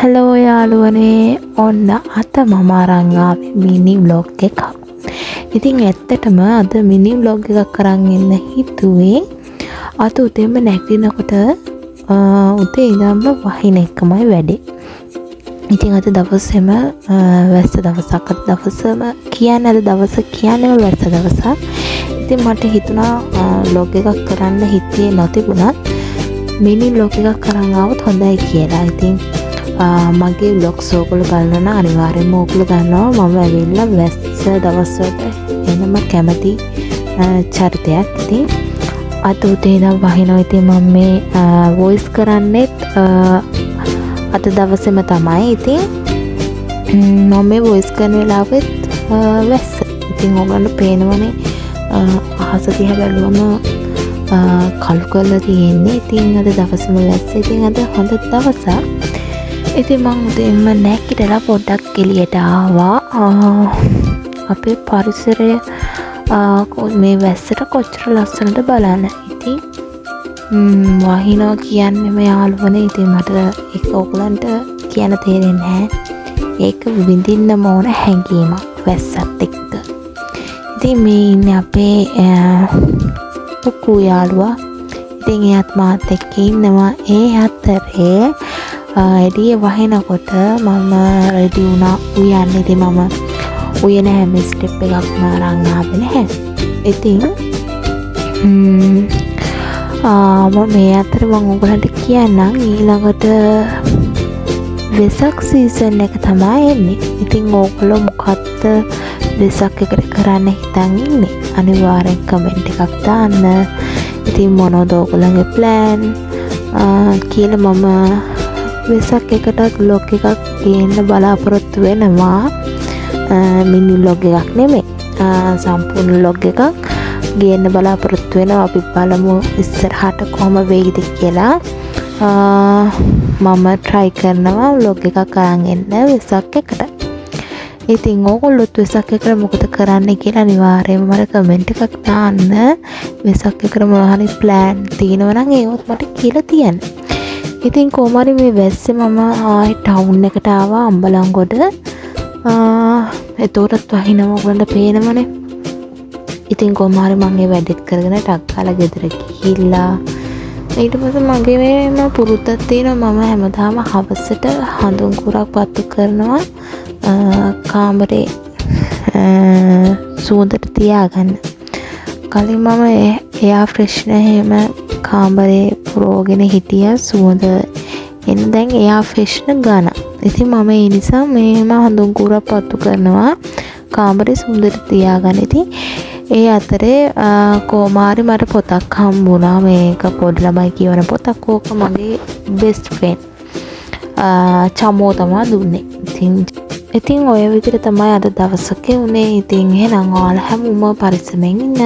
Hello යාළුවනේ ඔන්න අත මම අරන් ආවේ මිනි ව්ලොග් එකක්. ඉතින් ඇත්තටම අද මිනි ව්ලොග් එකක් කරන් ඉන්න හිතුවේ අද උදේම නැගිටිනකොට උදේ ඉඳන්ම වහින එකමයි වැඩේ. ඉතින් අද දවසේම වැස්ස දවසක්. අද දවසම කියන්නේ අද දවස කියන්නේ වැස්ස දවසක්. ඉතින් මට හිතුණා ව්ලොග් එකක් කරන්න හිතේ නොතිබුණත් මිනි ව්ලොග් එකක් කරන් ආවොත් හොඳයි කියලා. ඉතින් මගේ ව්ලොග්ස් ඔයගොල්ලෝ බලනවා නම් අනිවාර්යෙන්ම ඔයගොල්ලෝ දන්නවා මම ඇවිල්ලා වැස්ස දවස්වලට එනම කැමති චරිතයක්. ඉතින් අද උදේ ඉඳන් වහිනවා. ඉතින් මම මේ වොයිස් කරන්නේත් අද දවසේම තමයි. ඉතින් මම මේ වොයිස් කරන වෙලාවෙත් වැස්ස. ඉතින් ඔයගොල්ලෝ පේනවනේ අහස දිහා බැලුවම කළු කරලා තියෙන්නේ. ඉතින් අද දවසේම වැස්ස. ඉතින් අද හොඳ දවසක්. ඉතින් මම උදේම නැගිටලා පොඩ්ඩක් එළියට ආවා. අපේ පරිසරය මේ වැස්සට කොච්චර ලස්සනද බලන්න. ඉතින් වහිනවා කියන්නේ මේ යාළුවනේ. ඉතින් මට ඒක ඔයගලන්ට කියන්න තේරෙන්නේ නැහැ. ඒක විඳින්න ඕන හැඟීමක් වැස්සත් එක්ක. ඉතින් මේ ඉන්නේ අපේ පුකු යාළුවා. ඉතින් එයාත් මාත් එක්ක ඉන්නවා. ඒ අතරේ එළිය වහිනකොට මම රෙඩි වුණා උයන්න. ඉතින් මම උයන හැම ස්ටෙප් එකක්ම අරන් ආවේ නැහැ. ඉතින් මේ අතර මම ඔයගලන්ට කියන්නම් ඊළඟට වෙසක් සීසන් එක තමයි එන්නේ. ඉතින් ඔයගොල්ලෝ මොකක්ද වෙසක් එකට කරන්න හිතන් ඉන්නේ? අනිවාර්යෙන් කමෙන්ට් එකක් දාන්න. ඉතින් මොනවද ඔයගොල්ලන්ගේ ප්ලෑන් කියලා මම වෙසක් එකටත් ව්ලොග් එකක් ගේන්න බලාපොරොත්තු වෙනවා. මිනි ව්ලොග් එකක් නෙමෙයි, සම්පූර්ණ ව්ලොග් එකක් ගේන්න බලාපොරොත්තු වෙනවා. අපි බලමු ඉස්සරහට කොහොම වෙයිද කියලා. මම try කරනවා ව්ලොග් එකක් අරන් එන්න වෙසක් එකට. ඉතින් ඕගොල්ලොත් වෙසක් එකට මොකද කරන්න කියලා අනිවාර්යයෙන්ම මට කමෙන්ට් එකක් දාන්න. වෙසක් එකට මොනවා හරි ප්ලෑන් තියෙනවා නම් ඒවත් මට කියලා තියන්න. ඉතින් කොහොම හරි මේ වැස්සේ මම ආයේ ටවුන් එකට ආවා, අම්බලන්ගොඩ. එතකොටත් වහිනම ඔයගලන්ට පේනවනේ. ඉතින් කොහොම හරි මම මේ වැඩේත් කරගෙන ටක් ගාලා ගෙදර ගිහිල්ලා ඊට පස්සේ මගේ මේ පුරුද්දක් තියෙනවා. මම හැමදාම හවසට හඳුන් කුරක් පත්තු කරනවා කාමරේ සුවඳට තියාගන්න. කලින් මම එයා ෆ්‍රෙෂ්නර් එහෙම කාමරේ පුරවගෙන හිටියා සුවඳ එන්න. දැන් එයා ෆ්‍රෙෂ්නර් ගන්න. ඉතින් මම ඒ නිසා මේම හඳුන් කුරක් පත්තු කරනවා කාමරේ සුවඳට තියාගන්න. ඉතින් ඒ අතරේ කොමාරි මට පොතක් හම්බුණා. මේක පොඩි ළමයි කියවන පොතක්. ඕක මගේ බෙස්ට් ෆ්‍රෙන්ඩ් චමෝ තමයි දුන්නේ. ඉතින් ඔය විදිහට තමයි අද දවසක උනේ. ඉතින් එහෙනම් ඔයාලා හැමෝම පරිස්සමෙන් ඉන්න.